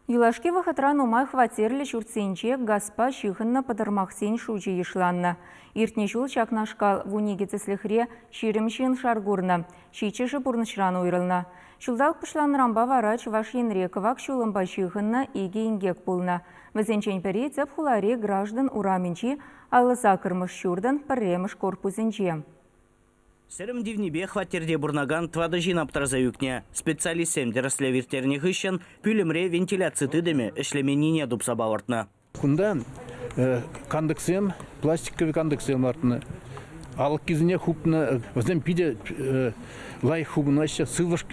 Юлашки вахатран умай хватерлі шурценче гаспа шихынна падармақсен шучы ешланна. Иртне жул чакнашкал вунигецеслихре ширемшин шаргурна, шичеші бұрнышран уйрылна. Шулдал пышланрамба варач ваш енрековак шулымба шихынна иге ингек пулна. Візенчен пері цеп хуларе граждан ураменчи, алыса кырмыш шурдан пірремыш корпусенче. Сәрім дивнебе хваттерде бұрнаган твады жинап таразаюкне. Специалистем дерісле вертерне хыщен пүлімре вентиляция тыдеме ішлеменіне дұпса бауыртны. Кунда кондуксиям, пластиковый кондуксиям артына. Алық кезіне хупны, вздем пиде лай хубынаща, сылыш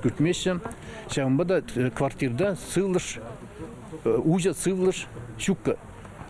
күтмеші. Шағымбада квартирда сылыш, ужа сылыш шукка.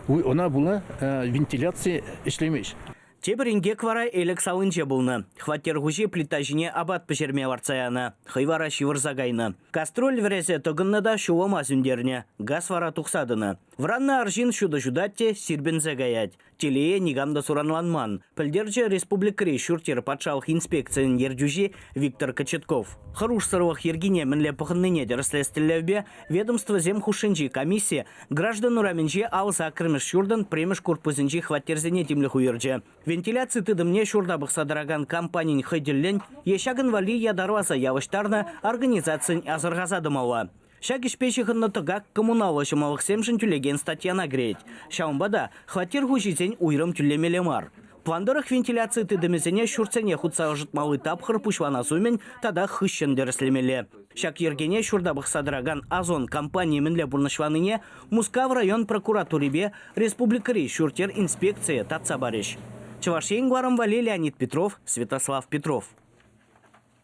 Она была вентиляция ішлемеш. Тебірінге квара элек салынче бұлны. Хваттер ғужи плитажине абат пішерме варцаяны. Хыйвара шивыр загайны. Кастроль врезе тұғынны да шуыма зүндерне. Газ вара тұқсадыны. Вранны аржин шуды жудатте сирбен загаять. Телее нигамда суранланман. Пілдерже республикари шуртер патшалық инспекциян ердюжи Виктор Кочетков. Харуш сырвах ергине мінле пұхынныне дерслестілевбе ведомство земхушинжи комиссия граждан ураменжи алыса кірміш шурдан премеш корпусынжи хваттерзене темлі хуерже. Вентиляция тыдымне шурдабық садараган компаниян хыділлен ешагын вали ядарваса явыштарна организациян азырғазадымауа. Шагиш пешіхынны тұғақ коммуналы шымалық семшін түлеген статьяна греть. Шаумбада хваттер хужизен уйрым түлемелемар. Пландырық вентиляция тыдымезене шурцене худсағы жытмалы тапқыр пұшвана сумен тада хыщын дерслемеле. Шак ергене шурдабық садараган Азон компаниямінле бұрнышваныне Мускав район прокуратурибе республикари шуртер инспекция татса бареш. Чавашен Гварам Вали Леонид Петров, Святослав Петров.